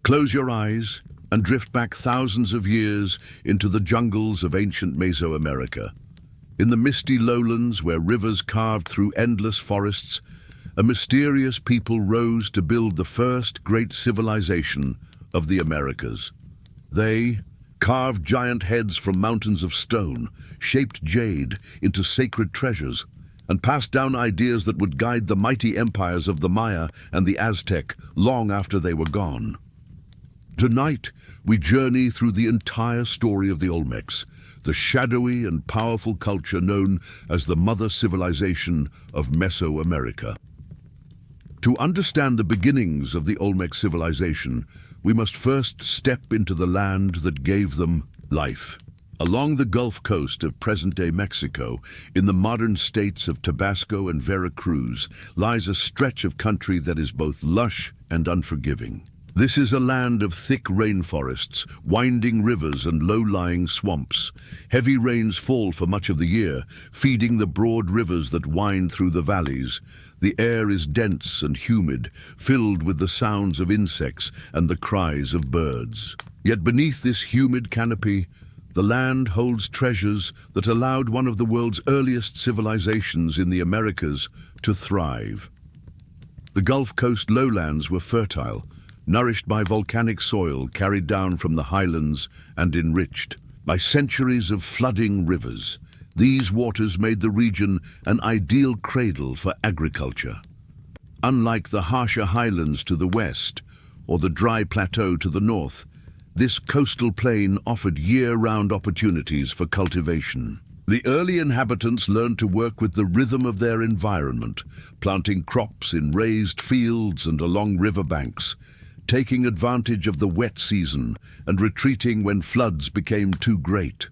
Close your eyes and drift back thousands of years into the jungles of ancient Mesoamerica. In the misty lowlands where rivers carved through endless forests, a mysterious people rose to build the first great civilization of the Americas. They carved giant heads from mountains of stone, shaped jade into sacred treasures, and passed down ideas that would guide the mighty empires of the Maya and the Aztec long after they were gone. Tonight, we journey through the entire story of the Olmecs, the shadowy and powerful culture known as the mother civilization of Mesoamerica. To understand the beginnings of the Olmec civilization, we must first step into the land that gave them life. Along the Gulf Coast of present-day Mexico, in the modern states of Tabasco and Veracruz, lies a stretch of country that is both lush and unforgiving. This is a land of thick rainforests, winding rivers and low-lying swamps. Heavy rains fall for much of the year, feeding the broad rivers that wind through the valleys. The air is dense and humid, filled with the sounds of insects and the cries of birds. Yet beneath this humid canopy, the land holds treasures that allowed one of the world's earliest civilizations in the Americas to thrive. The Gulf Coast lowlands were fertile, nourished by volcanic soil carried down from the highlands and enriched by centuries of flooding rivers. These waters made the region an ideal cradle for agriculture. Unlike the harsher highlands to the west or the dry plateau to the north, this coastal plain offered year-round opportunities for cultivation. The early inhabitants learned to work with the rhythm of their environment, planting crops in raised fields and along riverbanks, taking advantage of the wet season and retreating when floods became too great.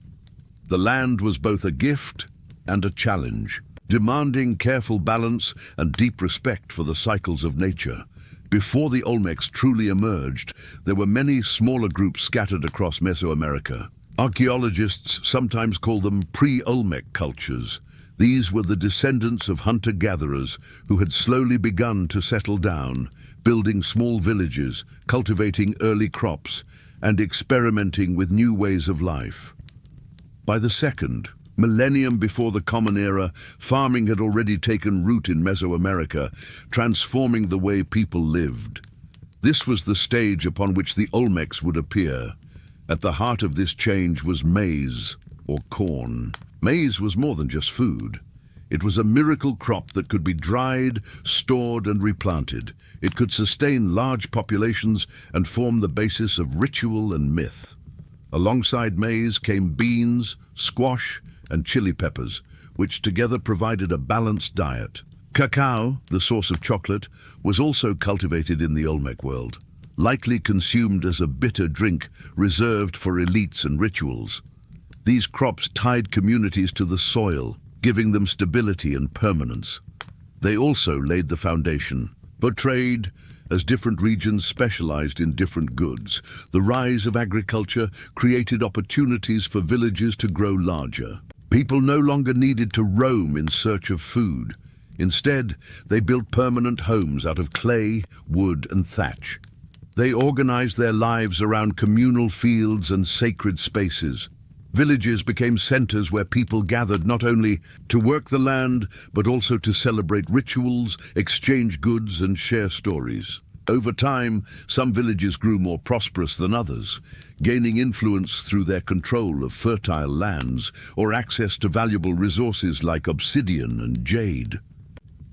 The land was both a gift and a challenge, demanding careful balance and deep respect for the cycles of nature. Before the Olmecs truly emerged, there were many smaller groups scattered across Mesoamerica. Archaeologists sometimes call them pre-Olmec cultures. These were the descendants of hunter-gatherers who had slowly begun to settle down, building small villages, cultivating early crops, and experimenting with new ways of life. By the second millennium before the Common Era, farming had already taken root in Mesoamerica, transforming the way people lived. This was the stage upon which the Olmecs would appear. At the heart of this change was maize, or corn. Maize was more than just food. It was a miracle crop that could be dried, stored, and replanted. It could sustain large populations and form the basis of ritual and myth. Alongside maize came beans, squash, and chili peppers, which together provided a balanced diet. Cacao, the source of chocolate, was also cultivated in the Olmec world, likely consumed as a bitter drink reserved for elites and rituals. These crops tied communities to the soil, giving them stability and permanence. They also laid the foundation for trade, as different regions specialized in different goods. The rise of agriculture created opportunities for villages to grow larger. People no longer needed to roam in search of food. Instead, they built permanent homes out of clay, wood, and thatch. They organized their lives around communal fields and sacred spaces. Villages became centers where people gathered not only to work the land, but also to celebrate rituals, exchange goods, and share stories. Over time, some villages grew more prosperous than others, gaining influence through their control of fertile lands or access to valuable resources like obsidian and jade.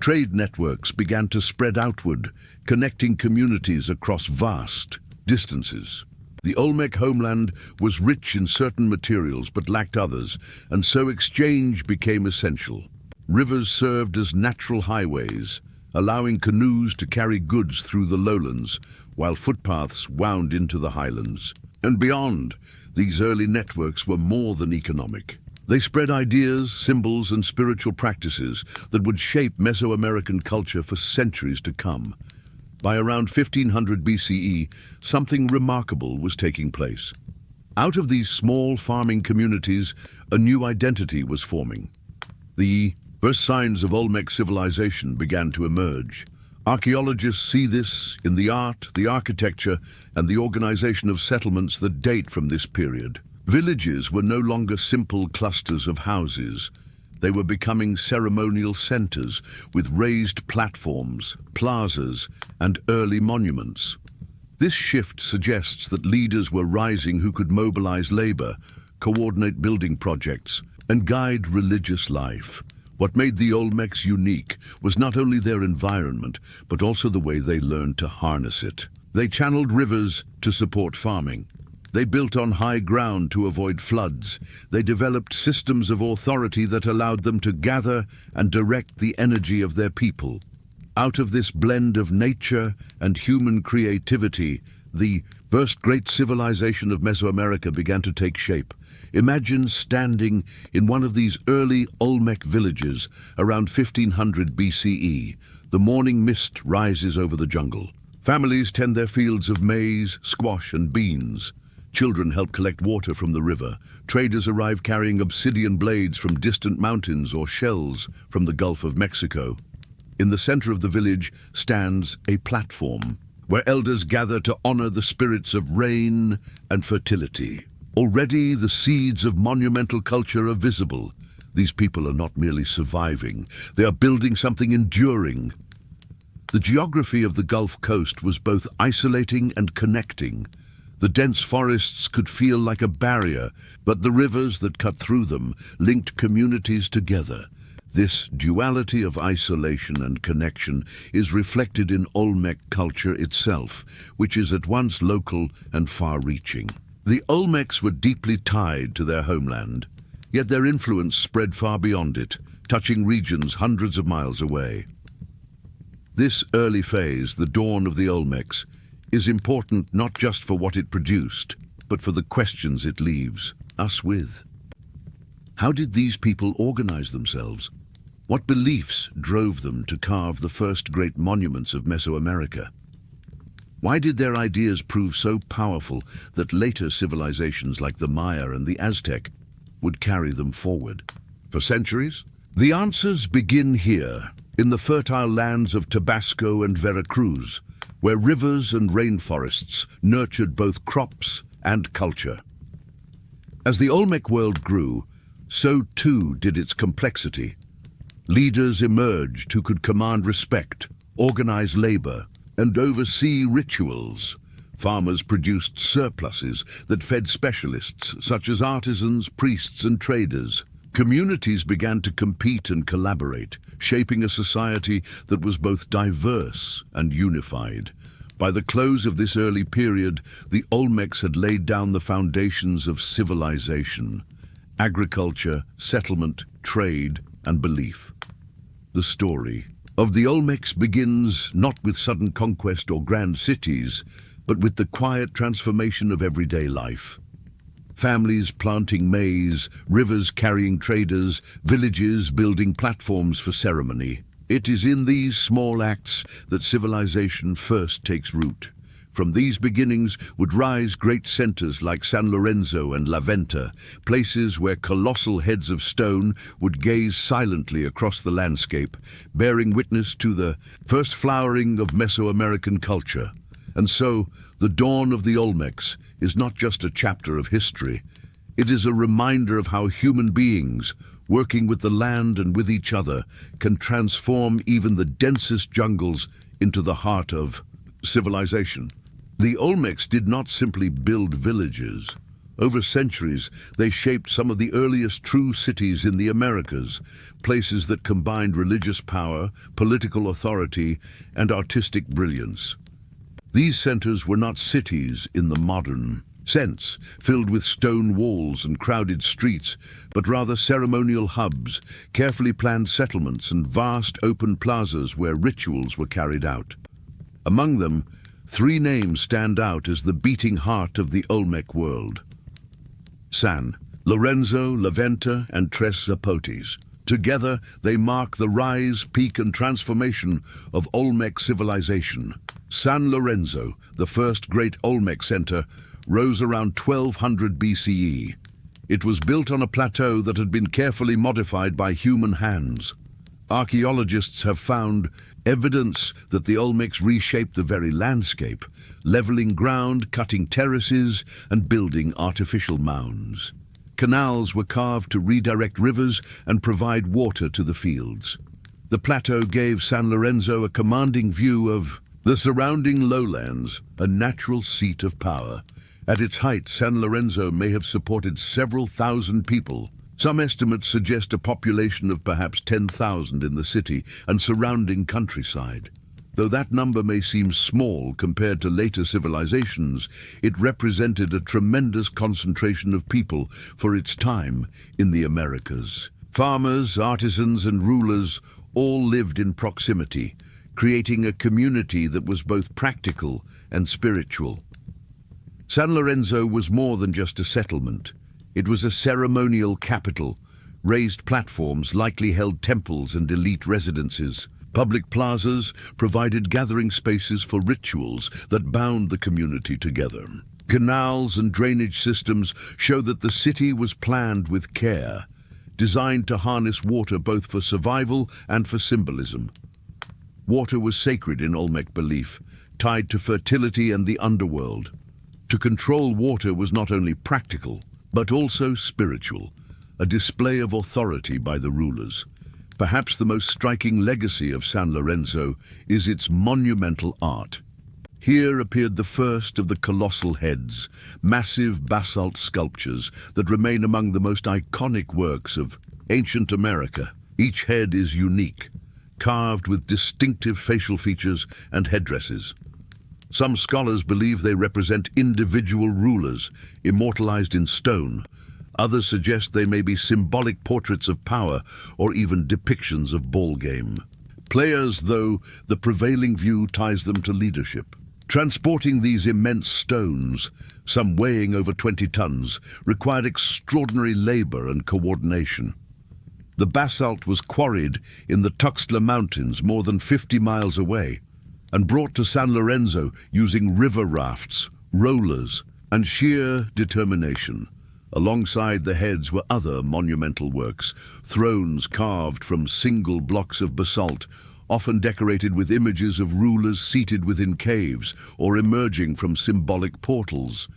Trade networks began to spread outward, connecting communities across vast distances. The Olmec homeland was rich in certain materials but lacked others, and so exchange became essential. Rivers served as natural highways, allowing canoes to carry goods through the lowlands, while footpaths wound into the highlands. And beyond, these early networks were more than economic. They spread ideas, symbols, and spiritual practices that would shape Mesoamerican culture for centuries to come. By around 1500 BCE, something remarkable was taking place. Out of these small farming communities, a new identity was forming. The first signs of Olmec civilization began to emerge. Archaeologists see this in the art, the architecture, and the organization of settlements that date from this period. Villages were no longer simple clusters of houses. They were becoming ceremonial centers with raised platforms, plazas, and early monuments. This shift suggests that leaders were rising who could mobilize labor, coordinate building projects, and guide religious life. What made the Olmecs unique was not only their environment, but also the way they learned to harness it. They channeled rivers to support farming. They built on high ground to avoid floods. They developed systems of authority that allowed them to gather and direct the energy of their people. Out of this blend of nature and human creativity, the first great civilization of Mesoamerica began to take shape. Imagine standing in one of these early Olmec villages around 1500 BCE. The morning mist rises over the jungle. Families tend their fields of maize, squash, and beans. Children help collect water from the river. Traders arrive carrying obsidian blades from distant mountains or shells from the Gulf of Mexico. In the center of the village stands a platform where elders gather to honor the spirits of rain and fertility. Already the seeds of monumental culture are visible. These people are not merely surviving, they are building something enduring. The geography of the Gulf Coast was both isolating and connecting. The dense forests could feel like a barrier, but the rivers that cut through them linked communities together. This duality of isolation and connection is reflected in Olmec culture itself, which is at once local and far-reaching. The Olmecs were deeply tied to their homeland, yet their influence spread far beyond it, touching regions hundreds of miles away. This early phase, the dawn of the Olmecs, is important not just for what it produced, but for the questions it leaves us with. How did these people organize themselves? What beliefs drove them to carve the first great monuments of Mesoamerica? Why did their ideas prove so powerful that later civilizations like the Maya and the Aztec would carry them forward? For centuries? The answers begin here, in the fertile lands of Tabasco and Veracruz, where rivers and rainforests nurtured both crops and culture. As the Olmec world grew, so too did its complexity. Leaders emerged who could command respect, organize labor, and oversee rituals. Farmers produced surpluses that fed specialists such as artisans, priests, and traders. Communities began to compete and collaborate, shaping a society that was both diverse and unified. By the close of this early period, the Olmecs had laid down the foundations of civilization: agriculture, settlement, trade, and belief. The story of the Olmecs begins not with sudden conquest or grand cities, but with the quiet transformation of everyday life. Families planting maize, rivers carrying traders, villages building platforms for ceremony. It is in these small acts that civilization first takes root. From these beginnings would rise great centers like San Lorenzo and La Venta, places where colossal heads of stone would gaze silently across the landscape, bearing witness to the first flowering of Mesoamerican culture. And so, the dawn of the Olmecs is not just a chapter of history. It is a reminder of how human beings, working with the land and with each other, can transform even the densest jungles into the heart of civilization. The Olmecs did not simply build villages. Over centuries, they shaped some of the earliest true cities in the Americas, places that combined religious power, political authority, and artistic brilliance. These centers were not cities in the modern sense, filled with stone walls and crowded streets, but rather ceremonial hubs, carefully planned settlements, and vast open plazas where rituals were carried out. Among them, 3 names stand out as the beating heart of the Olmec world: San Lorenzo, La Venta, and Tres Zapotes. Together, they mark the rise, peak, and transformation of Olmec civilization. San Lorenzo, the first great Olmec center, rose around 1200 BCE. It was built on a plateau that had been carefully modified by human hands. Archaeologists have found evidence that the Olmecs reshaped the very landscape, leveling ground, cutting terraces, and building artificial mounds. Canals were carved to redirect rivers and provide water to the fields. The plateau gave San Lorenzo a commanding view of the surrounding lowlands, a natural seat of power. At its height, San Lorenzo may have supported several thousand people. Some estimates suggest a population of perhaps 10,000 in the city and surrounding countryside. Though that number may seem small compared to later civilizations, it represented a tremendous concentration of people for its time in the Americas. Farmers, artisans, and rulers all lived in proximity, creating a community that was both practical and spiritual. San Lorenzo was more than just a settlement. It was a ceremonial capital. Raised platforms likely held temples and elite residences. Public plazas provided gathering spaces for rituals that bound the community together. Canals and drainage systems show that the city was planned with care, designed to harness water both for survival and for symbolism. Water was sacred in Olmec belief, tied to fertility and the underworld. To control water was not only practical, but also spiritual, a display of authority by the rulers. Perhaps the most striking legacy of San Lorenzo is its monumental art. Here appeared the first of the colossal heads, massive basalt sculptures that remain among the most iconic works of ancient America. Each head is unique, carved with distinctive facial features and headdresses. Some scholars believe they represent individual rulers, immortalized in stone. Others suggest they may be symbolic portraits of power or even depictions of ball game. Players, though, the prevailing view ties them to leadership. Transporting these immense stones, some weighing over 20 tons, required extraordinary labor and coordination. The basalt was quarried in the Tuxtla Mountains more than 50 miles away, and brought to San Lorenzo using river rafts, rollers, and sheer determination. Alongside the heads were other monumental works, thrones carved from single blocks of basalt, often decorated with images of rulers seated within caves or emerging from symbolic portals.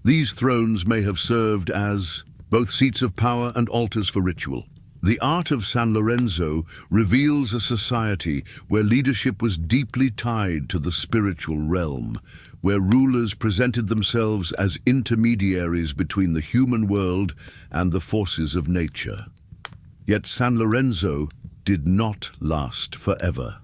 These thrones may have served as both seats of power and altars for ritual. The art of San Lorenzo reveals a society where leadership was deeply tied to the spiritual realm, where rulers presented themselves as intermediaries between the human world and the forces of nature. Yet San Lorenzo did not last forever.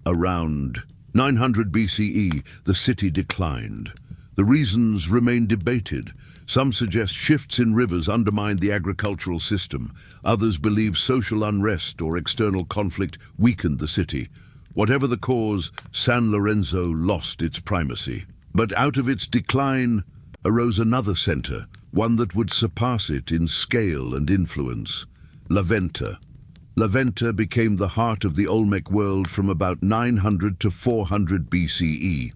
Around 900 BCE, the city declined. The reasons remain debated. Some suggest shifts in rivers undermined the agricultural system. Others believe social unrest or external conflict weakened the city. Whatever the cause, San Lorenzo lost its primacy. But out of its decline arose another center, one that would surpass it in scale and influence: La Venta. La Venta became the heart of the Olmec world from about 900 to 400 BCE.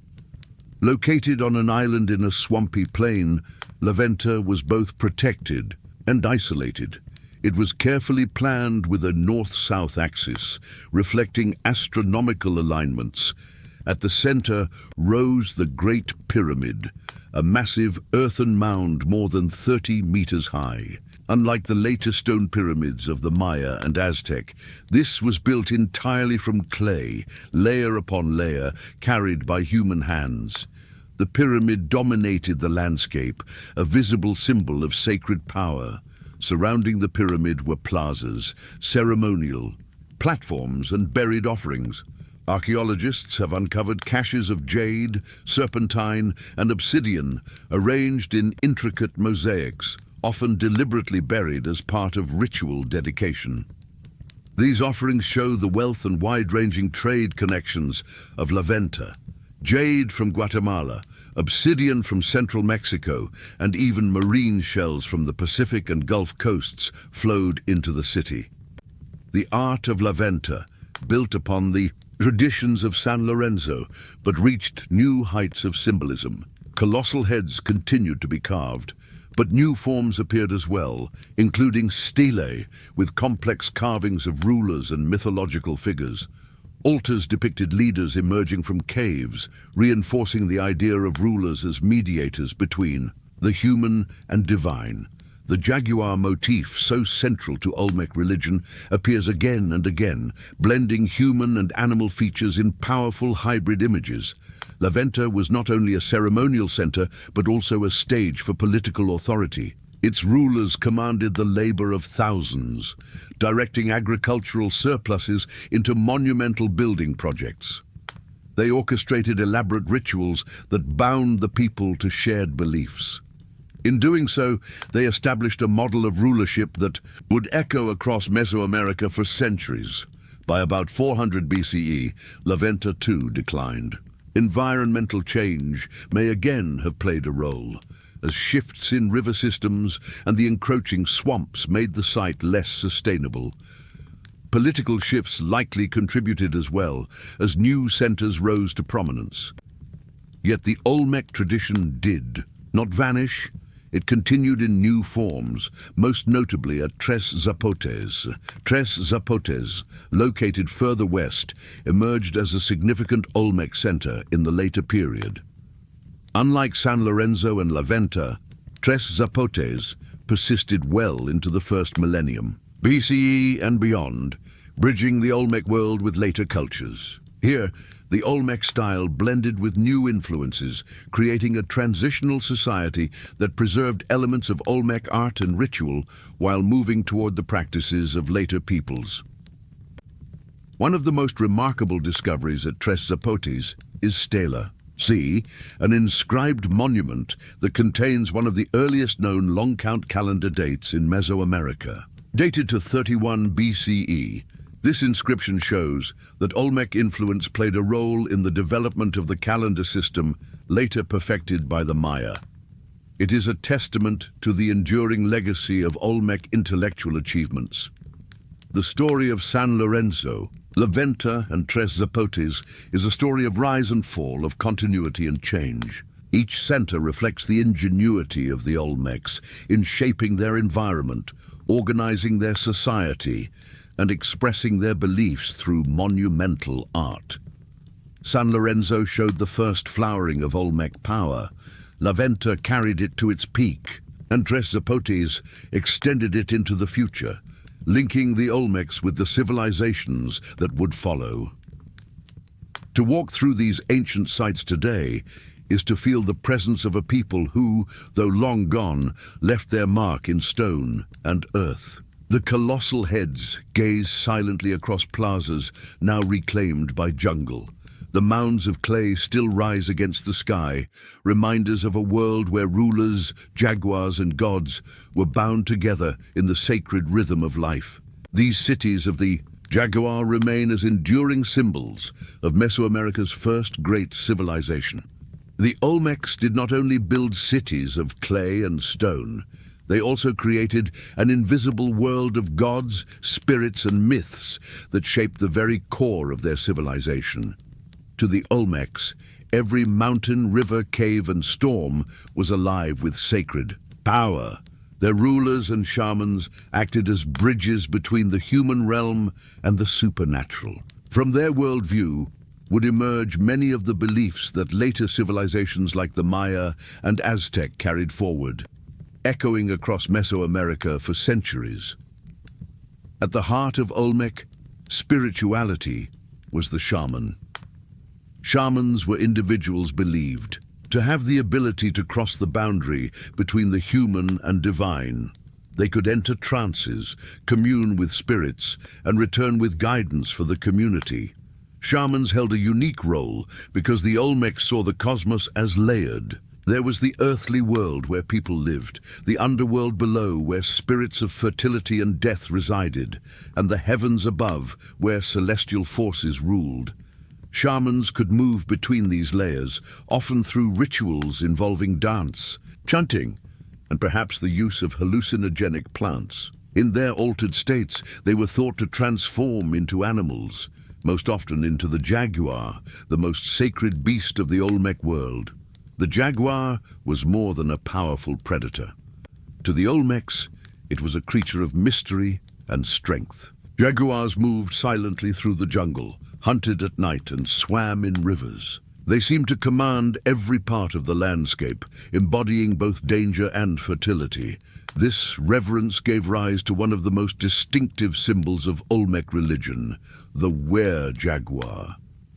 Located on an island in a swampy plain, La Venta was both protected and isolated. It was carefully planned with a north-south axis, reflecting astronomical alignments. At the center rose the Great Pyramid, a massive earthen mound more than 30 meters high. Unlike the later stone pyramids of the Maya and Aztec, this was built entirely from clay, layer upon layer, carried by human hands. The pyramid dominated the landscape, a visible symbol of sacred power. Surrounding the pyramid were plazas, ceremonial, platforms, and buried offerings. Archaeologists have uncovered caches of jade, serpentine, and obsidian, arranged in intricate mosaics, often deliberately buried as part of ritual dedication. These offerings show the wealth and wide-ranging trade connections of La Venta. Jade from Guatemala, obsidian from central Mexico, and even marine shells from the Pacific and Gulf coasts flowed into the city. The art of La Venta, built upon the traditions of San Lorenzo, but reached new heights of symbolism. Colossal heads continued to be carved, but new forms appeared as well, including stelae with complex carvings of rulers and mythological figures. Altars depicted leaders emerging from caves, reinforcing the idea of rulers as mediators between the human and divine. The jaguar motif, so central to Olmec religion, appears again and again, blending human and animal features in powerful hybrid images. La Venta was not only a ceremonial center, but also a stage for political authority. Its rulers commanded the labor of thousands, directing agricultural surpluses into monumental building projects. They orchestrated elaborate rituals that bound the people to shared beliefs. In doing so, they established a model of rulership that would echo across Mesoamerica for centuries. By about 400 BCE, La Venta too declined. Environmental change may again have played a role, as shifts in river systems and the encroaching swamps made the site less sustainable. Political shifts likely contributed as well, as new centers rose to prominence. Yet the Olmec tradition did not vanish. It continued in new forms, most notably at Tres Zapotes. Tres Zapotes, located further west, emerged as a significant Olmec center in the later period. Unlike San Lorenzo and La Venta, Tres Zapotes persisted well into the first millennium, BCE and beyond, bridging the Olmec world with later cultures. Here, the Olmec style blended with new influences, creating a transitional society that preserved elements of Olmec art and ritual while moving toward the practices of later peoples. One of the most remarkable discoveries at Tres Zapotes is Stela. See, an inscribed monument that contains one of the earliest known long count calendar dates in Mesoamerica. Dated to 31 BCE, this inscription shows that Olmec influence played a role in the development of the calendar system later perfected by the Maya. It is a testament to the enduring legacy of Olmec intellectual achievements. The story of San Lorenzo, La Venta and Tres Zapotes is a story of rise and fall, of continuity and change. Each center reflects the ingenuity of the Olmecs in shaping their environment, organizing their society, and expressing their beliefs through monumental art. San Lorenzo showed the first flowering of Olmec power. La Venta carried it to its peak, and Tres Zapotes extended it into the future, linking the Olmecs with the civilizations that would follow. To walk through these ancient sites today is to feel the presence of a people who, though long gone, left their mark in stone and earth. The colossal heads gaze silently across plazas now reclaimed by jungle. The mounds of clay still rise against the sky, reminders of a world where rulers, jaguars and gods were bound together in the sacred rhythm of life. These cities of the jaguar remain as enduring symbols of Mesoamerica's first great civilization. The Olmecs did not only build cities of clay and stone, they also created an invisible world of gods, spirits and myths that shaped the very core of their civilization. To the Olmecs, every mountain, river, cave and storm was alive with sacred power. Their rulers and shamans acted as bridges between the human realm and the supernatural. From their worldview would emerge many of the beliefs that later civilizations like the Maya and Aztec carried forward, echoing across Mesoamerica for centuries. At the heart of Olmec, spirituality was the shaman. Shamans were individuals believed to have the ability to cross the boundary between the human and divine. They could enter trances, commune with spirits, and return with guidance for the community. Shamans held a unique role because the Olmecs saw the cosmos as layered. There was the earthly world where people lived, the underworld below where spirits of fertility and death resided, and the heavens above where celestial forces ruled. Shamans could move between these layers, often through rituals involving dance, chanting, and perhaps the use of hallucinogenic plants. In their altered states, they were thought to transform into animals, most often into the jaguar, the most sacred beast of the Olmec world. The jaguar was more than a powerful predator. To the Olmecs, it was a creature of mystery and strength. Jaguars moved silently through the jungle, hunted at night and swam in rivers. They seemed to command every part of the landscape, embodying both danger and fertility. This reverence gave rise to one of the most distinctive symbols of Olmec religion, the were-jaguar.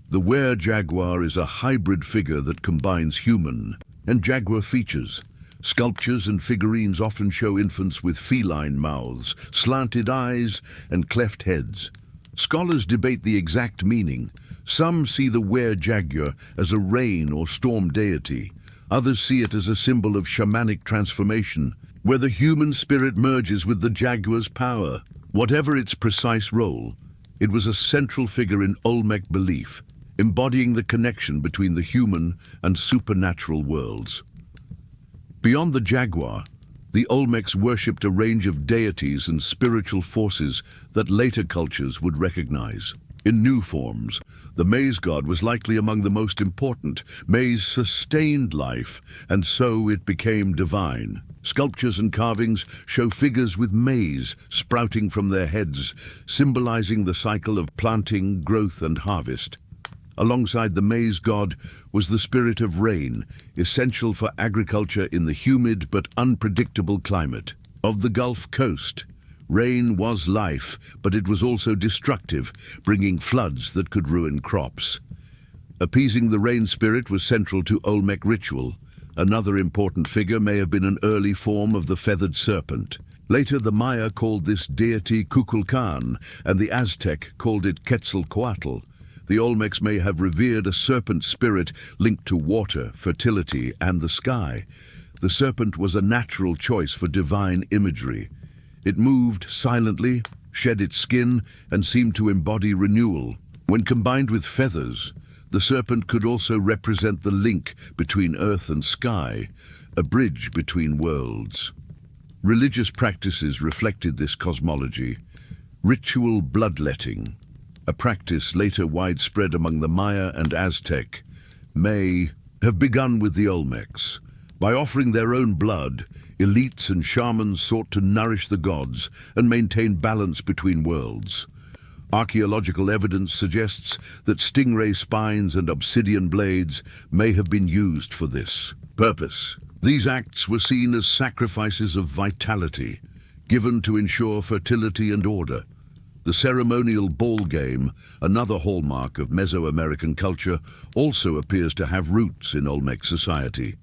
The were-jaguar is a hybrid figure that combines human and jaguar features. Sculptures and figurines often show infants with feline mouths, slanted eyes, and cleft heads. Scholars debate the exact meaning. Some see the were-jaguar as a rain or storm deity. Others see it as a symbol of shamanic transformation, where the human spirit merges with the jaguar's power. Whatever its precise role, it was a central figure in Olmec belief, embodying the connection between the human and supernatural worlds. Beyond the jaguar, the Olmecs worshipped a range of deities and spiritual forces that later cultures would recognize. In new forms, the maize god was likely among the most important. Maize sustained life, and so it became divine. Sculptures and carvings show figures with maize sprouting from their heads, symbolizing the cycle of planting, growth, and harvest. Alongside the maize god was the spirit of rain, essential for agriculture in the humid but unpredictable climate of the Gulf Coast. Rain was life, but it was also destructive, bringing floods that could ruin crops. Appeasing the rain spirit was central to Olmec ritual. Another important figure may have been an early form of the feathered serpent. Later, the Maya called this deity Kukulkan, and the Aztec called it Quetzalcoatl. The Olmecs may have revered a serpent spirit linked to water, fertility, and the sky. The serpent was a natural choice for divine imagery. It moved silently, shed its skin, and seemed to embody renewal. When combined with feathers, the serpent could also represent the link between earth and sky, a bridge between worlds. Religious practices reflected this cosmology. Ritual bloodletting, a practice later widespread among the Maya and Aztec, may have begun with the Olmecs. By offering their own blood, elites and shamans sought to nourish the gods and maintain balance between worlds. Archaeological evidence suggests that stingray spines and obsidian blades may have been used for this purpose. These acts were seen as sacrifices of vitality, given to ensure fertility and order. The ceremonial ball game, another hallmark of Mesoamerican culture, also appears to have roots in Olmec society.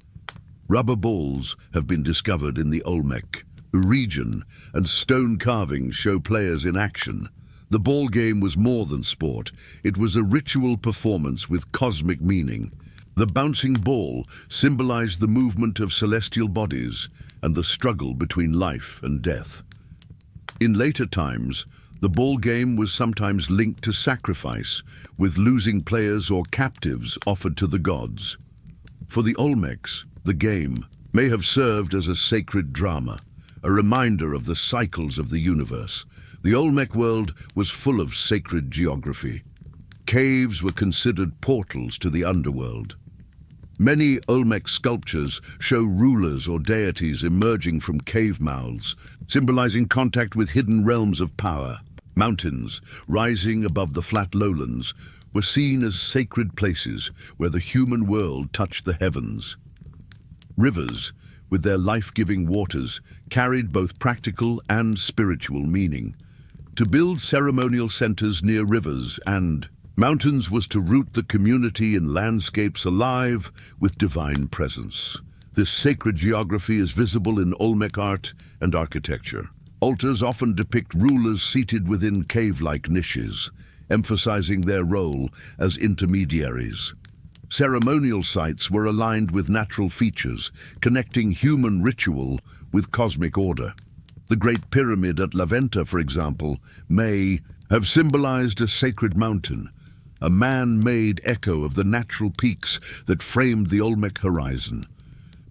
Rubber balls have been discovered in the Olmec region, and stone carvings show players in action. The ball game was more than sport. It was a ritual performance with cosmic meaning. The bouncing ball symbolized the movement of celestial bodies and the struggle between life and death. In later times, the ball game was sometimes linked to sacrifice, with losing players or captives offered to the gods. For the Olmecs, the game may have served as a sacred drama, a reminder of the cycles of the universe. The Olmec world was full of sacred geography. Caves were considered portals to the underworld. Many Olmec sculptures show rulers or deities emerging from cave mouths, symbolizing contact with hidden realms of power. Mountains, rising above the flat lowlands, were seen as sacred places where the human world touched the heavens. Rivers, with their life-giving waters, carried both practical and spiritual meaning. To build ceremonial centers near rivers and mountains was to root the community in landscapes alive with divine presence. This sacred geography is visible in Olmec art and architecture. Altars often depict rulers seated within cave-like niches, emphasizing their role as intermediaries. Ceremonial sites were aligned with natural features, connecting human ritual with cosmic order. The Great Pyramid at La Venta, for example, may have symbolized a sacred mountain, a man-made echo of the natural peaks that framed the Olmec horizon.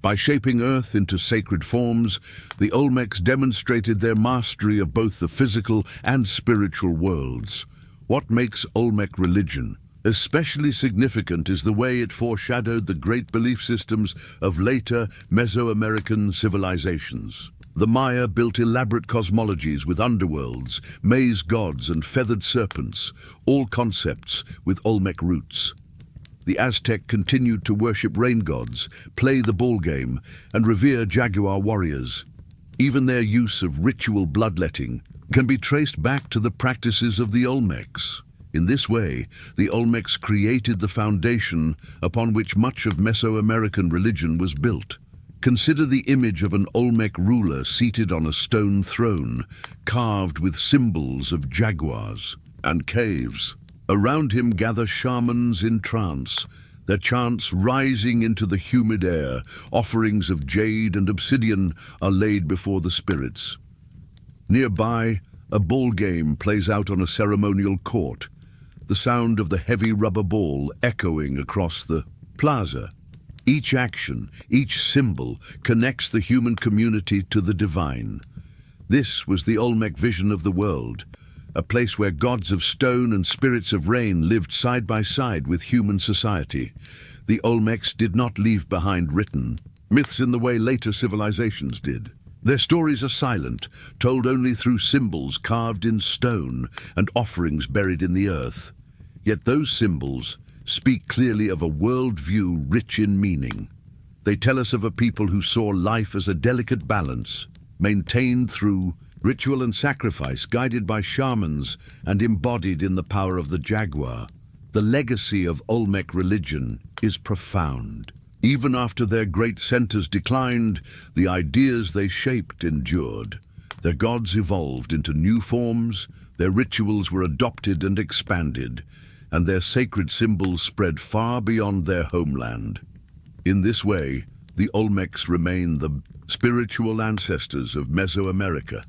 By shaping Earth into sacred forms, the Olmecs demonstrated their mastery of both the physical and spiritual worlds. What makes Olmec religion especially significant is the way it foreshadowed the great belief systems of later Mesoamerican civilizations. The Maya built elaborate cosmologies with underworlds, maze gods and feathered serpents, all concepts with Olmec roots. The Aztec continued to worship rain gods, play the ball game, and revere jaguar warriors. Even their use of ritual bloodletting can be traced back to the practices of the Olmecs. In this way, the Olmecs created the foundation upon which much of Mesoamerican religion was built. Consider the image of an Olmec ruler seated on a stone throne, carved with symbols of jaguars and caves. Around him gather shamans in trance, their chants rising into the humid air. Offerings of jade and obsidian are laid before the spirits. Nearby, a ball game plays out on a ceremonial court, the sound of the heavy rubber ball echoing across the plaza. Each action, each symbol, connects the human community to the divine. This was the Olmec vision of the world, a place where gods of stone and spirits of rain lived side by side with human society. The Olmecs did not leave behind written myths in the way later civilizations did. Their stories are silent, told only through symbols carved in stone and offerings buried in the earth. Yet those symbols speak clearly of a worldview rich in meaning. They tell us of a people who saw life as a delicate balance, maintained through ritual and sacrifice, guided by shamans and embodied in the power of the jaguar. The legacy of Olmec religion is profound. Even after their great centers declined, the ideas they shaped endured. Their gods evolved into new forms, their rituals were adopted and expanded, and their sacred symbols spread far beyond their homeland. In this way, the Olmecs remain the spiritual ancestors of Mesoamerica,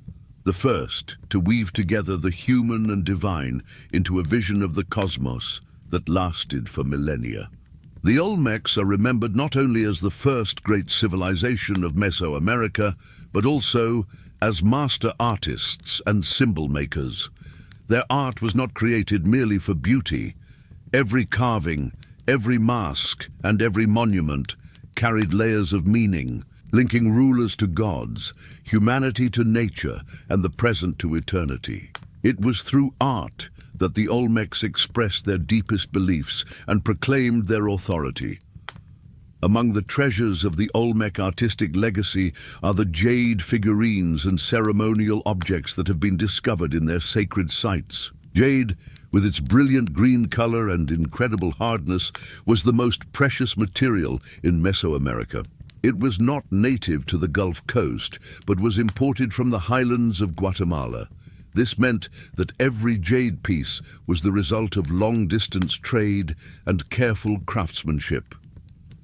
the first to weave together the human and divine into a vision of the cosmos that lasted for millennia. The Olmecs are remembered not only as the first great civilization of Mesoamerica, but also as master artists and symbol makers. Their art was not created merely for beauty. Every carving, every mask, and every monument carried layers of meaning, linking rulers to gods, humanity to nature, and the present to eternity. It was through art that the Olmecs expressed their deepest beliefs and proclaimed their authority. Among the treasures of the Olmec artistic legacy are the jade figurines and ceremonial objects that have been discovered in their sacred sites. Jade, with its brilliant green color and incredible hardness, was the most precious material in Mesoamerica. It was not native to the Gulf Coast, but was imported from the highlands of Guatemala. This meant that every jade piece was the result of long-distance trade and careful craftsmanship.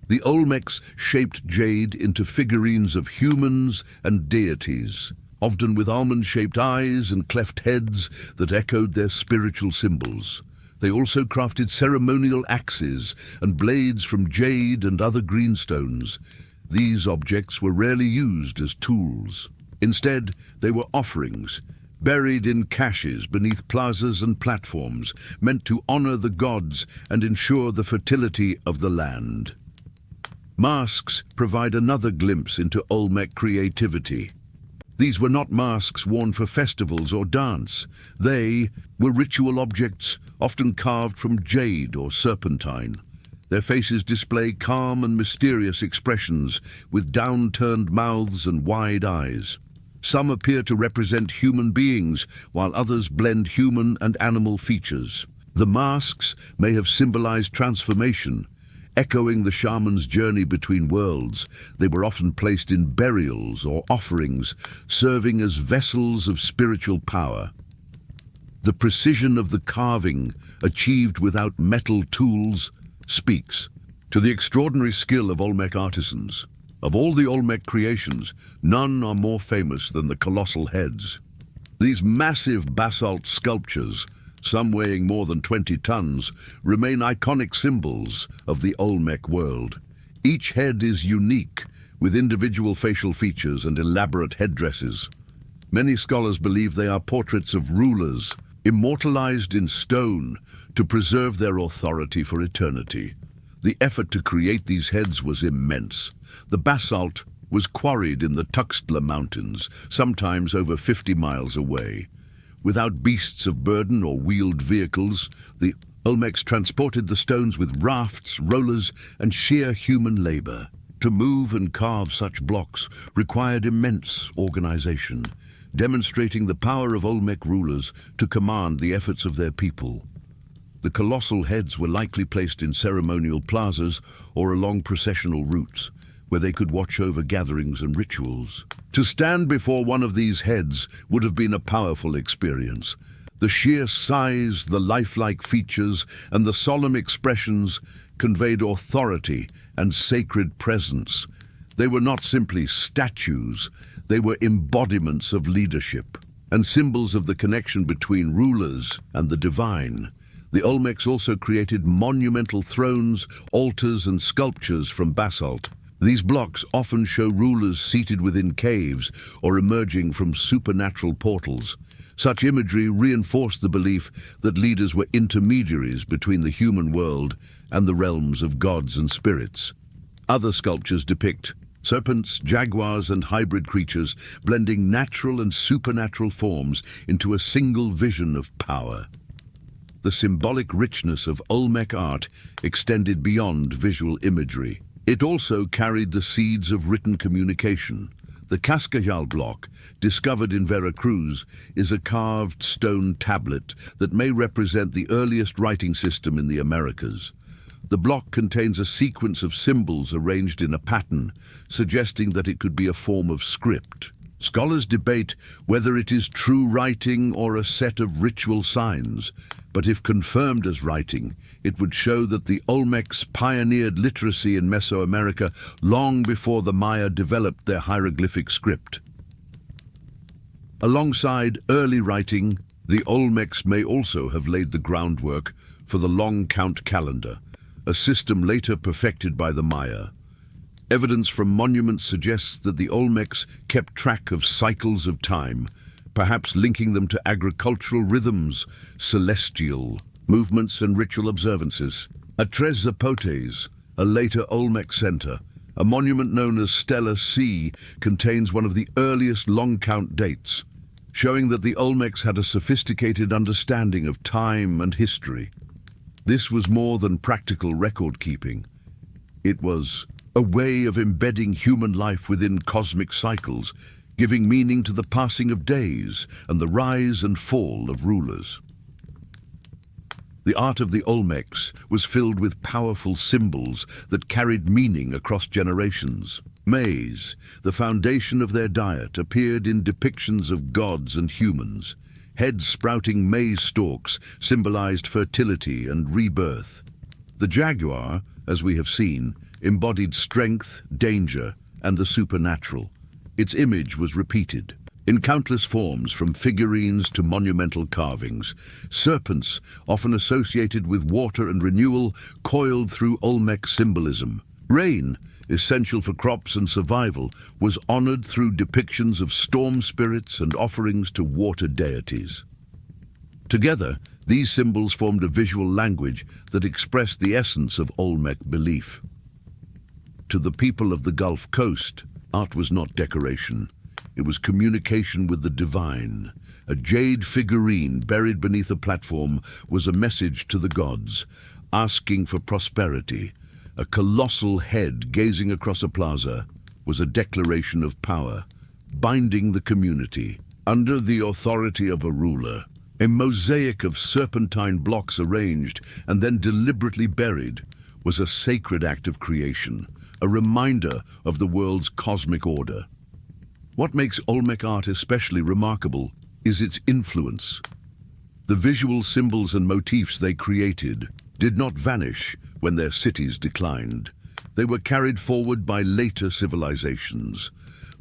The Olmecs shaped jade into figurines of humans and deities, often with almond-shaped eyes and cleft heads that echoed their spiritual symbols. They also crafted ceremonial axes and blades from jade and other greenstones. These objects were rarely used as tools. Instead, they were offerings, buried in caches beneath plazas and platforms, meant to honor the gods and ensure the fertility of the land. Masks provide another glimpse into Olmec creativity. These were not masks worn for festivals or dance. They were ritual objects, often carved from jade or serpentine. Their faces display calm and mysterious expressions, with down-turned mouths and wide eyes. Some appear to represent human beings, while others blend human and animal features. The masks may have symbolized transformation, echoing the shaman's journey between worlds. They were often placed in burials or offerings, serving as vessels of spiritual power. The precision of the carving, achieved without metal tools, speaks to the extraordinary skill of Olmec artisans. Of all the Olmec creations, none are more famous than the colossal heads. These massive basalt sculptures, some weighing more than 20 tons, remain iconic symbols of the Olmec world. Each head is unique, with individual facial features and elaborate headdresses. Many scholars believe they are portraits of rulers, immortalized in stone to preserve their authority for eternity. The effort to create these heads was immense. The basalt was quarried in the Tuxtla Mountains, sometimes over 50 miles away. Without beasts of burden or wheeled vehicles, the Olmecs transported the stones with rafts, rollers, and sheer human labor. To move and carve such blocks required immense organization, demonstrating the power of Olmec rulers to command the efforts of their people. The colossal heads were likely placed in ceremonial plazas or along processional routes, where they could watch over gatherings and rituals. To stand before one of these heads would have been a powerful experience. The sheer size, the lifelike features, and the solemn expressions conveyed authority and sacred presence. They were not simply statues, they were embodiments of leadership and symbols of the connection between rulers and the divine. The Olmecs also created monumental thrones, altars, and sculptures from basalt. These blocks often show rulers seated within caves or emerging from supernatural portals. Such imagery reinforced the belief that leaders were intermediaries between the human world and the realms of gods and spirits. Other sculptures depict serpents, jaguars, and hybrid creatures blending natural and supernatural forms into a single vision of power. The symbolic richness of Olmec art extended beyond visual imagery. It also carried the seeds of written communication. The Cascajal block, discovered in Veracruz, is a carved stone tablet that may represent the earliest writing system in the Americas. The block contains a sequence of symbols arranged in a pattern, suggesting that it could be a form of script. Scholars debate whether it is true writing or a set of ritual signs, but if confirmed as writing, it would show that the Olmecs pioneered literacy in Mesoamerica long before the Maya developed their hieroglyphic script. Alongside early writing, the Olmecs may also have laid the groundwork for the long count calendar, a system later perfected by the Maya. Evidence from monuments suggests that the Olmecs kept track of cycles of time, perhaps linking them to agricultural rhythms, celestial movements, and ritual observances. At Tres Zapotes, a later Olmec center, a monument known as Stela C contains one of the earliest long-count dates, showing that the Olmecs had a sophisticated understanding of time and history. This was more than practical record-keeping. It was a way of embedding human life within cosmic cycles, giving meaning to the passing of days and the rise and fall of rulers. The art of the Olmecs was filled with powerful symbols that carried meaning across generations. Maize, the foundation of their diet, appeared in depictions of gods and humans. Heads sprouting maize stalks symbolized fertility and rebirth. The jaguar, as we have seen, embodied strength, danger, and the supernatural. Its image was repeated in countless forms, from figurines to monumental carvings. Serpents, often associated with water and renewal, coiled through Olmec symbolism. Rain, essential for crops and survival, was honored through depictions of storm spirits and offerings to water deities. Together, these symbols formed a visual language that expressed the essence of Olmec belief. To the people of the Gulf Coast, art was not decoration. It was communication with the divine. A jade figurine buried beneath a platform was a message to the gods, asking for prosperity. A colossal head gazing across a plaza was a declaration of power, binding the community. Under the authority of a ruler, a mosaic of serpentine blocks arranged and then deliberately buried was a sacred act of creation, a reminder of the world's cosmic order. What makes Olmec art especially remarkable is its influence. The visual symbols and motifs they created did not vanish when their cities declined. They were carried forward by later civilizations.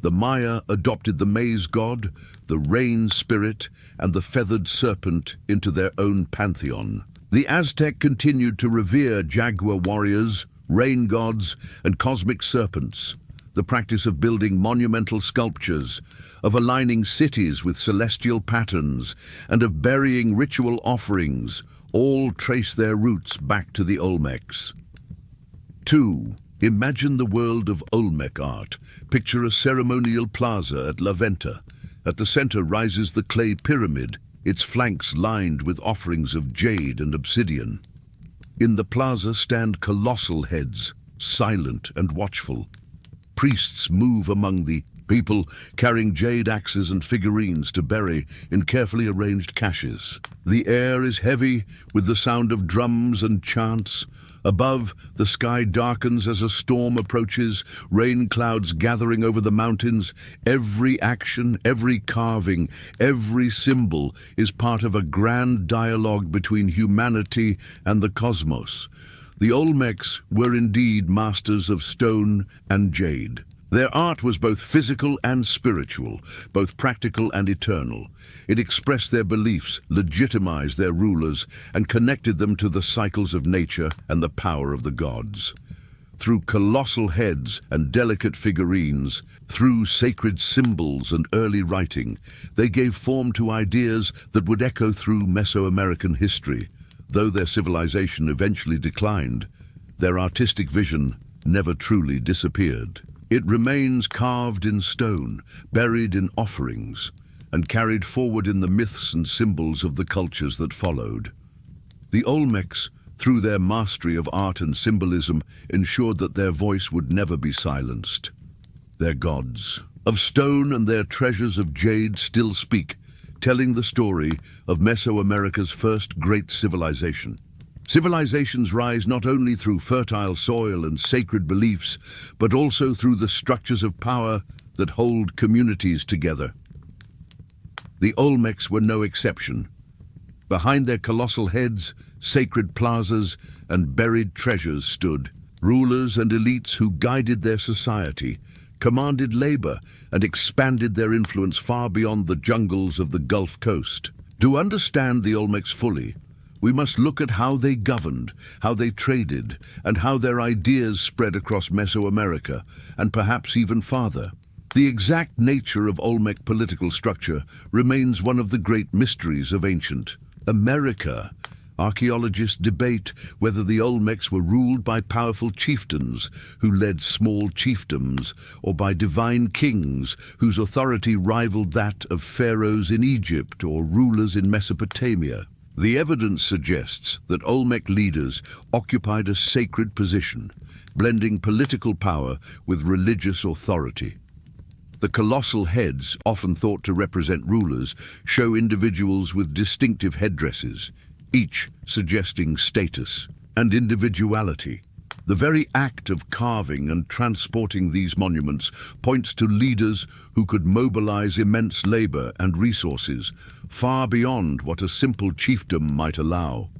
The Maya adopted the maize god, the rain spirit, and the feathered serpent into their own pantheon. The Aztec continued to revere jaguar warriors, rain gods, and cosmic serpents. The practice of building monumental sculptures, of aligning cities with celestial patterns, and of burying ritual offerings all trace their roots back to the Olmecs. 2. Imagine the world of Olmec art. Picture a ceremonial plaza at La Venta. At the center rises the clay pyramid, its flanks lined with offerings of jade and obsidian. In the plaza stand colossal heads, silent and watchful. Priests move among the people, carrying jade axes and figurines to bury in carefully arranged caches. The air is heavy with the sound of drums and chants. Above, the sky darkens as a storm approaches, rain clouds gathering over the mountains. Every action, every carving, every symbol is part of a grand dialogue between humanity and the cosmos. The Olmecs were indeed masters of stone and jade. Their art was both physical and spiritual, both practical and eternal. It expressed their beliefs, legitimized their rulers, and connected them to the cycles of nature and the power of the gods. Through colossal heads and delicate figurines, through sacred symbols and early writing, they gave form to ideas that would echo through Mesoamerican history. Though their civilization eventually declined, their artistic vision never truly disappeared. It remains carved in stone, buried in offerings, and carried forward in the myths and symbols of the cultures that followed. The Olmecs, through their mastery of art and symbolism, ensured that their voice would never be silenced. Their gods of stone and their treasures of jade still speak, telling the story of Mesoamerica's first great civilization. Civilizations rise not only through fertile soil and sacred beliefs, but also through the structures of power that hold communities together. The Olmecs were no exception. Behind their colossal heads, sacred plazas and buried treasures stood. Rulers and elites who guided their society, commanded labor, and expanded their influence far beyond the jungles of the Gulf Coast. To understand the Olmecs fully, we must look at how they governed, how they traded, and how their ideas spread across Mesoamerica, and perhaps even farther. The exact nature of Olmec political structure remains one of the great mysteries of ancient America. Archaeologists debate whether the Olmecs were ruled by powerful chieftains who led small chiefdoms, or by divine kings whose authority rivaled that of pharaohs in Egypt or rulers in Mesopotamia. The evidence suggests that Olmec leaders occupied a sacred position, blending political power with religious authority. The colossal heads, often thought to represent rulers, show individuals with distinctive headdresses, each suggesting status and individuality. The very act of carving and transporting these monuments points to leaders who could mobilize immense labor and resources, far beyond what a simple chiefdom might allow.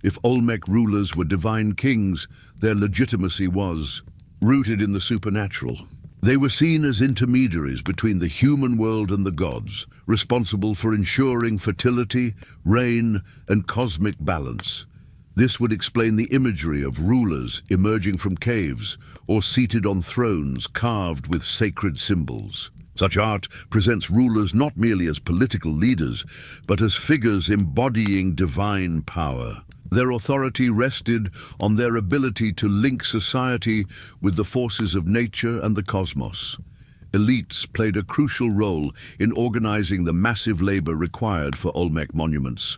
If Olmec rulers were divine kings, their legitimacy was rooted in the supernatural. They were seen as intermediaries between the human world and the gods, responsible for ensuring fertility, rain, and cosmic balance. This would explain the imagery of rulers emerging from caves or seated on thrones carved with sacred symbols. Such art presents rulers not merely as political leaders, but as figures embodying divine power. Their authority rested on their ability to link society with the forces of nature and the cosmos. Elites played a crucial role in organizing the massive labor required for Olmec monuments.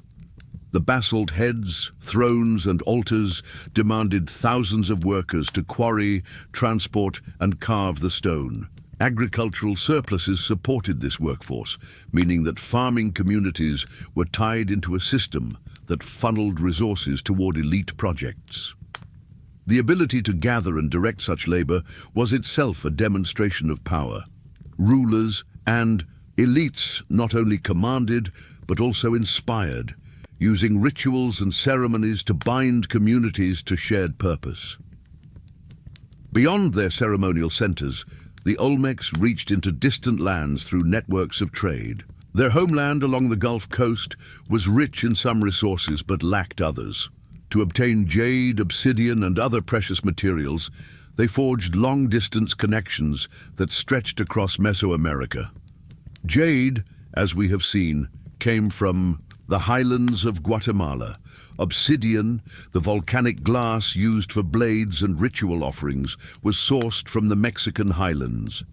The basalt heads, thrones, and altars demanded thousands of workers to quarry, transport, and carve the stone. Agricultural surpluses supported this workforce, meaning that farming communities were tied into a system that funneled resources toward elite projects. The ability to gather and direct such labor was itself a demonstration of power. Rulers and elites not only commanded, but also inspired, using rituals and ceremonies to bind communities to shared purpose. Beyond their ceremonial centers, the Olmecs reached into distant lands through networks of trade. Their homeland along the Gulf Coast was rich in some resources but lacked others. To obtain jade, obsidian, and other precious materials, they forged long-distance connections that stretched across Mesoamerica. Jade, as we have seen, came from The highlands of Guatemala. Obsidian, the volcanic glass used for blades and ritual offerings, was sourced from the Mexican highlands.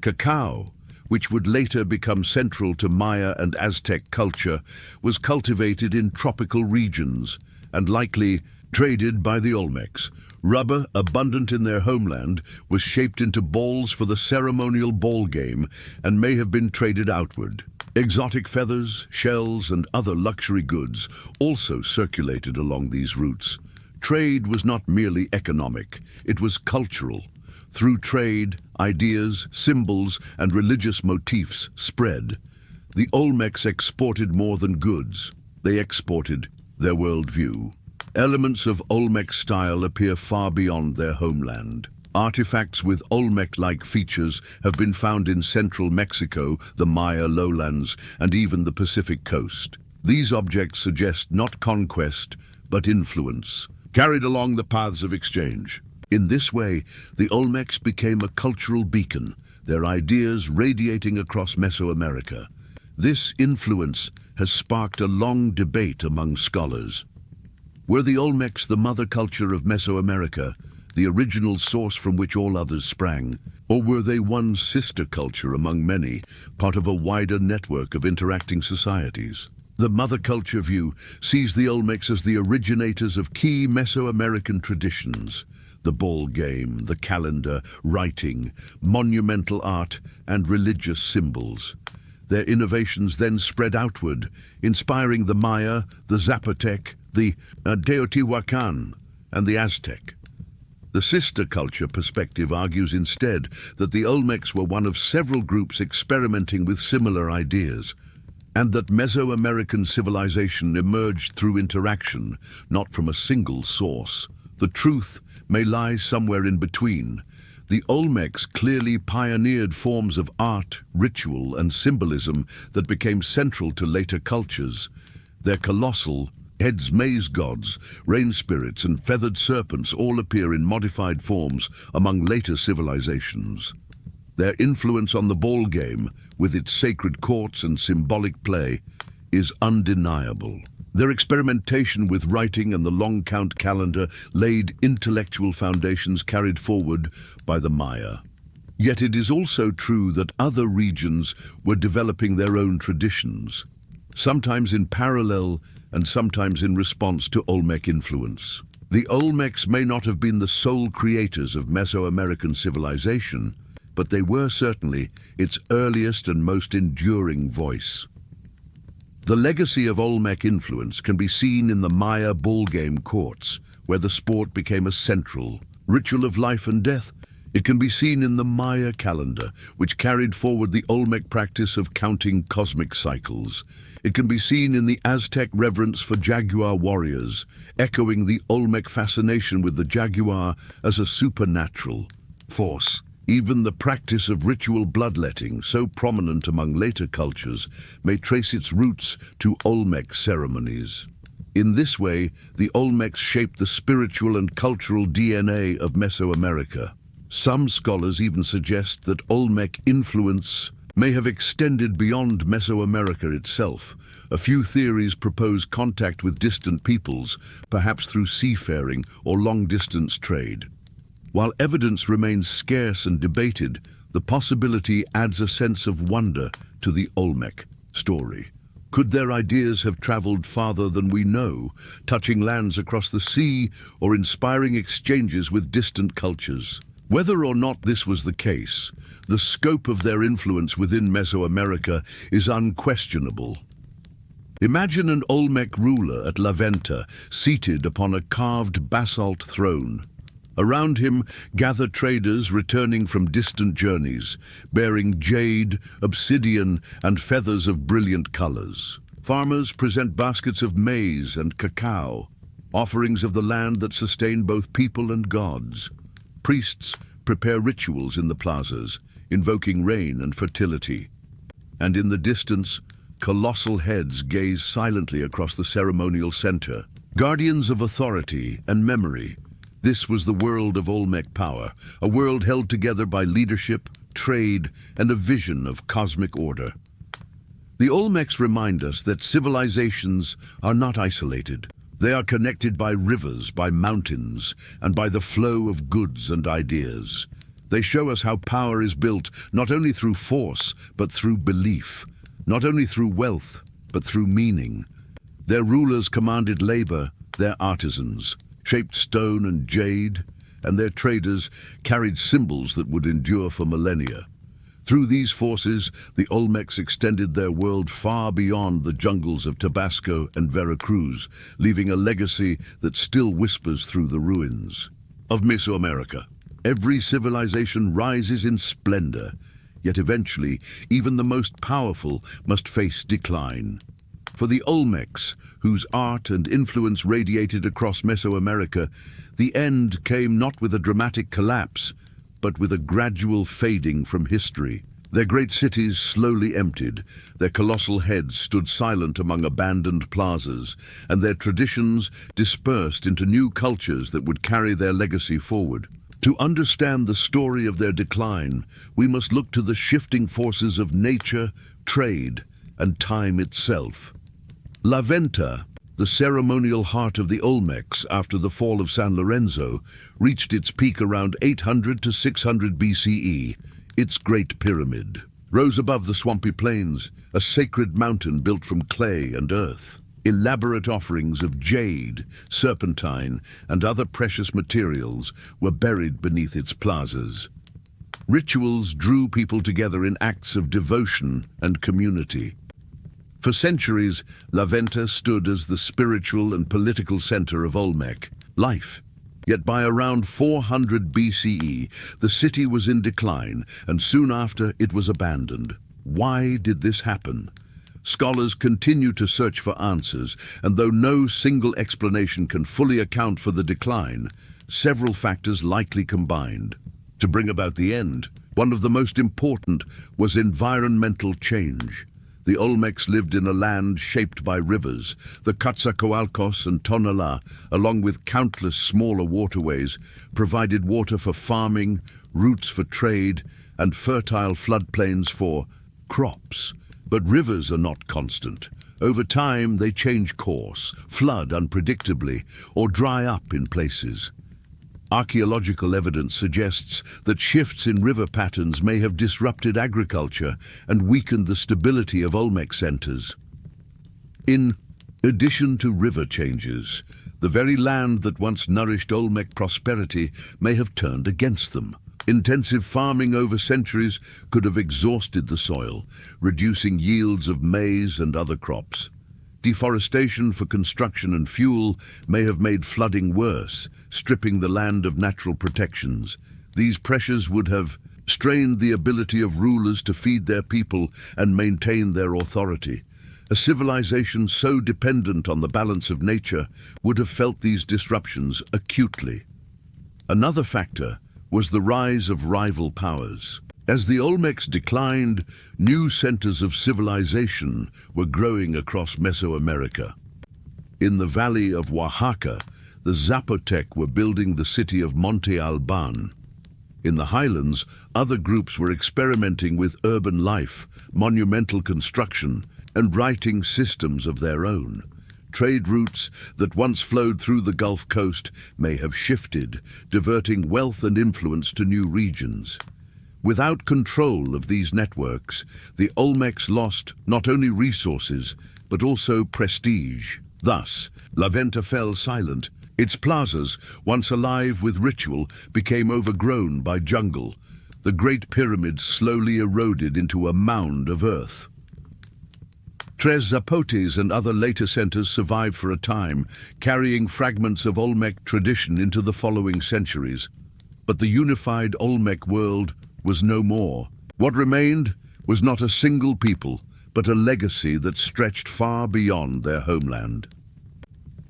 Cacao, which would later become central to Maya and Aztec culture, was cultivated in tropical regions and likely traded by the Olmecs. Rubber, abundant in their homeland, was shaped into balls for the ceremonial ball game and may have been traded outward. Exotic feathers, shells, and other luxury goods also circulated along these routes. Trade was not merely economic, it was cultural. Through trade, ideas, symbols, and religious motifs spread. The Olmecs exported more than goods. They exported their worldview. Elements of Olmec style appear far beyond their homeland. Artifacts with Olmec-like features have been found in central Mexico, the Maya lowlands, and even the Pacific coast. These objects suggest not conquest, but influence, carried along the paths of exchange. In this way, the Olmecs became a cultural beacon, their ideas radiating across Mesoamerica. This influence has sparked a long debate among scholars. Were the Olmecs the mother culture of Mesoamerica, the original source from which all others sprang, or were they one sister culture among many, part of a wider network of interacting societies? The mother culture view sees the Olmecs as the originators of key Mesoamerican traditions: the ball game, the calendar, writing, monumental art, and religious symbols. Their innovations then spread outward, inspiring the Maya, the Zapotec, the Teotihuacan, and the Aztec. The sister culture perspective argues instead that the Olmecs were one of several groups experimenting with similar ideas, and that Mesoamerican civilization emerged through interaction, not from a single source. The truth may lie somewhere in between. The Olmecs clearly pioneered forms of art, ritual, and symbolism that became central to later cultures. Their colossal heads, maze gods, rain spirits, and feathered serpents all appear in modified forms among later civilizations. Their influence on the ball game, with its sacred courts and symbolic play, is undeniable. Their experimentation with writing and the long count calendar laid intellectual foundations carried forward by the Maya. Yet it is also true that other regions were developing their own traditions, sometimes in parallel and sometimes in response to Olmec influence. The Olmecs may not have been the sole creators of Mesoamerican civilization, but they were certainly its earliest and most enduring voice. The legacy of Olmec influence can be seen in the Maya ball game courts, where the sport became a central ritual of life and death. It can be seen in the Maya calendar, which carried forward the Olmec practice of counting cosmic cycles. It can be seen in the Aztec reverence for jaguar warriors, echoing the Olmec fascination with the jaguar as a supernatural force. Even the practice of ritual bloodletting, so prominent among later cultures, may trace its roots to Olmec ceremonies. In this way, the Olmecs shaped the spiritual and cultural DNA of Mesoamerica. Some scholars even suggest that Olmec influence may have extended beyond Mesoamerica itself. A few theories propose contact with distant peoples, perhaps through seafaring or long-distance trade. While evidence remains scarce and debated, the possibility adds a sense of wonder to the Olmec story. Could their ideas have traveled farther than we know, touching lands across the sea or inspiring exchanges with distant cultures? Whether or not this was the case, the scope of their influence within Mesoamerica is unquestionable. Imagine an Olmec ruler at La Venta, seated upon a carved basalt throne. Around him gather traders returning from distant journeys, bearing jade, obsidian, and feathers of brilliant colors. Farmers present baskets of maize and cacao, offerings of the land that sustain both people and gods. Priests prepare rituals in the plazas, invoking rain and fertility. And in the distance, colossal heads gaze silently across the ceremonial center, guardians of authority and memory. This was the world of Olmec power, a world held together by leadership, trade, and a vision of cosmic order. The Olmecs remind us that civilizations are not isolated. They are connected by rivers, by mountains, and by the flow of goods and ideas. They show us how power is built not only through force, but through belief, not only through wealth, but through meaning. Their rulers commanded labor, their artisans shaped stone and jade, and their traders carried symbols that would endure for millennia. Through these forces, the Olmecs extended their world far beyond the jungles of Tabasco and Veracruz, leaving a legacy that still whispers through the ruins of Mesoamerica. Every civilization rises in splendor, yet eventually, even the most powerful must face decline. For the Olmecs, whose art and influence radiated across Mesoamerica, the end came not with a dramatic collapse, but with a gradual fading from history. Their great cities slowly emptied, their colossal heads stood silent among abandoned plazas, and their traditions dispersed into new cultures that would carry their legacy forward. To understand the story of their decline, we must look to the shifting forces of nature, trade, and time itself. La Venta, the ceremonial heart of the Olmecs after the fall of San Lorenzo, reached its peak around 800 to 600 BCE. Its Great Pyramid rose above the swampy plains, a sacred mountain built from clay and earth. Elaborate offerings of jade, serpentine, and other precious materials were buried beneath its plazas. Rituals drew people together in acts of devotion and community. For centuries, La Venta stood as the spiritual and political center of Olmec life. Yet by around 400 BCE, the city was in decline, and soon after it was abandoned. Why did this happen? Scholars continue to search for answers, and though no single explanation can fully account for the decline, several factors likely combined to bring about the end. One of the most important was environmental change. The Olmecs lived in a land shaped by rivers. The Coatzacoalcos and Tonalá, along with countless smaller waterways, provided water for farming, routes for trade, and fertile floodplains for crops. But rivers are not constant. Over time, they change course, flood unpredictably, or dry up in places. Archaeological evidence suggests that shifts in river patterns may have disrupted agriculture and weakened the stability of Olmec centers. In addition to river changes, the very land that once nourished Olmec prosperity may have turned against them. Intensive farming over centuries could have exhausted the soil, reducing yields of maize and other crops. Deforestation for construction and fuel may have made flooding worse, stripping the land of natural protections. These pressures would have strained the ability of rulers to feed their people and maintain their authority. A civilization so dependent on the balance of nature would have felt these disruptions acutely. Another factor was the rise of rival powers. As the Olmecs declined, new centers of civilization were growing across Mesoamerica. In the valley of Oaxaca, the Zapotec were building the city of Monte Alban. In the highlands, other groups were experimenting with urban life, monumental construction, and writing systems of their own. Trade routes that once flowed through the Gulf Coast may have shifted, diverting wealth and influence to new regions. Without control of these networks, the Olmecs lost not only resources, but also prestige. Thus, La Venta fell silent. Its plazas, once alive with ritual, became overgrown by jungle. The Great Pyramid slowly eroded into a mound of earth. Tres Zapotes and other later centers survived for a time, carrying fragments of Olmec tradition into the following centuries. But the unified Olmec world was no more. What remained was not a single people, but a legacy that stretched far beyond their homeland.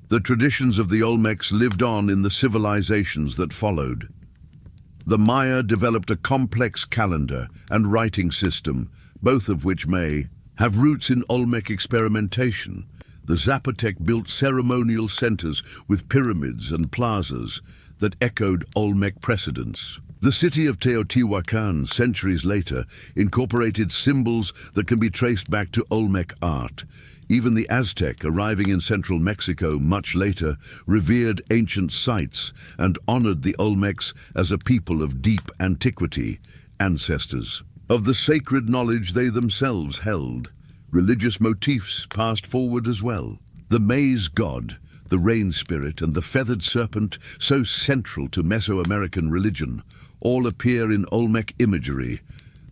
The traditions of the Olmecs lived on in the civilizations that followed. The Maya developed a complex calendar and writing system, both of which may have roots in Olmec experimentation. The Zapotec built ceremonial centers with pyramids and plazas that echoed Olmec precedents. The city of Teotihuacan, centuries later, incorporated symbols that can be traced back to Olmec art. Even the Aztec, arriving in central Mexico much later, revered ancient sites and honored the Olmecs as a people of deep antiquity, ancestors of the sacred knowledge they themselves held. Religious motifs passed forward as well. The maize god, the rain spirit, and the feathered serpent, so central to Mesoamerican religion, all appear in Olmec imagery.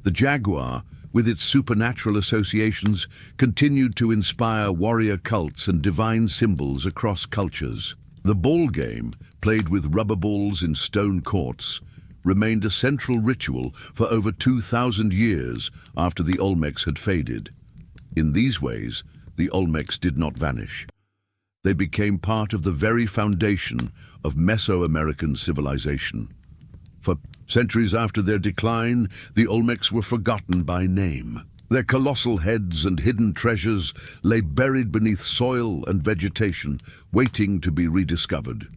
The jaguar, with its supernatural associations, continued to inspire warrior cults and divine symbols across cultures. The ball game, played with rubber balls in stone courts, remained a central ritual for over 2,000 years after the Olmecs had faded. In these ways, the Olmecs did not vanish. They became part of the very foundation of Mesoamerican civilization. For centuries after their decline, the Olmecs were forgotten by name. Their colossal heads and hidden treasures lay buried beneath soil and vegetation, waiting to be rediscovered.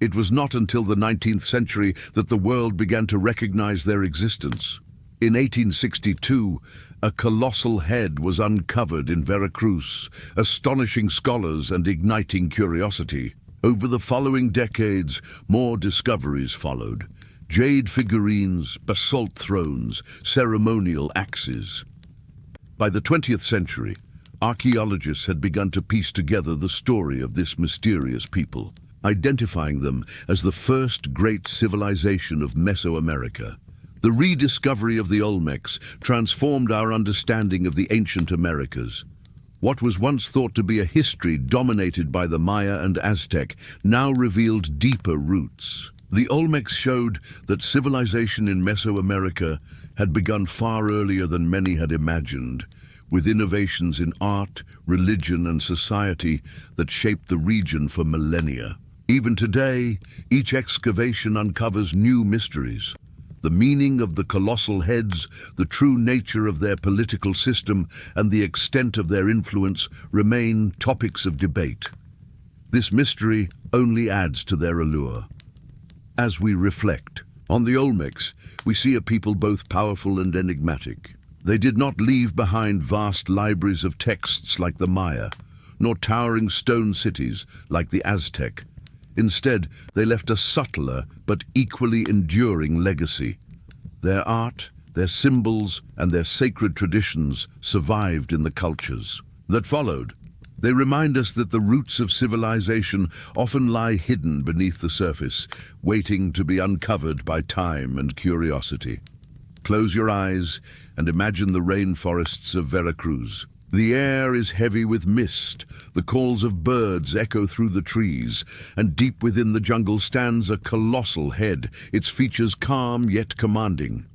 It was not until the 19th century that the world began to recognize their existence. In 1862, a colossal head was uncovered in Veracruz, astonishing scholars and igniting curiosity. Over the following decades, more discoveries followed. Jade figurines, basalt thrones, ceremonial axes. By the 20th century, archaeologists had begun to piece together the story of this mysterious people, identifying them as the first great civilization of Mesoamerica. The rediscovery of the Olmecs transformed our understanding of the ancient Americas. What was once thought to be a history dominated by the Maya and Aztec now revealed deeper roots. The Olmecs showed that civilization in Mesoamerica had begun far earlier than many had imagined, with innovations in art, religion, and society that shaped the region for millennia. Even today, each excavation uncovers new mysteries. The meaning of the colossal heads, the true nature of their political system, and the extent of their influence remain topics of debate. This mystery only adds to their allure. As we reflect on the Olmecs, we see a people both powerful and enigmatic. They did not leave behind vast libraries of texts like the Maya, nor towering stone cities like the Aztec. Instead, they left a subtler but equally enduring legacy. Their art, their symbols, and their sacred traditions survived in the cultures that followed. They remind us that the roots of civilization often lie hidden beneath the surface, waiting to be uncovered by time and curiosity. Close your eyes and imagine the rainforests of Veracruz. The air is heavy with mist, the calls of birds echo through the trees, and deep within the jungle stands a colossal head, its features calm yet commanding.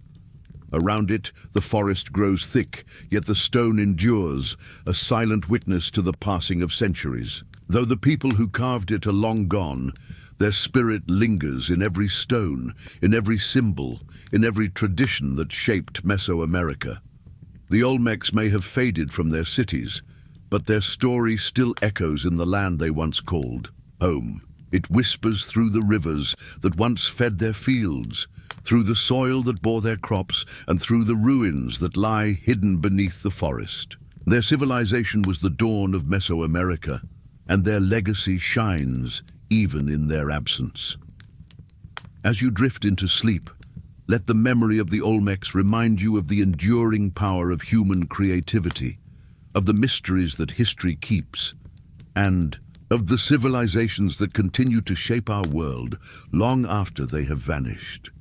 Around it, the forest grows thick, yet the stone endures, a silent witness to the passing of centuries. Though the people who carved it are long gone, their spirit lingers in every stone, in every symbol, in every tradition that shaped Mesoamerica. The Olmecs may have faded from their cities, but their story still echoes in the land they once called home. It whispers through the rivers that once fed their fields, through the soil that bore their crops, and through the ruins that lie hidden beneath the forest. Their civilization was the dawn of Mesoamerica, and their legacy shines even in their absence. As you drift into sleep, let the memory of the Olmecs remind you of the enduring power of human creativity, of the mysteries that history keeps, and of the civilizations that continue to shape our world long after they have vanished.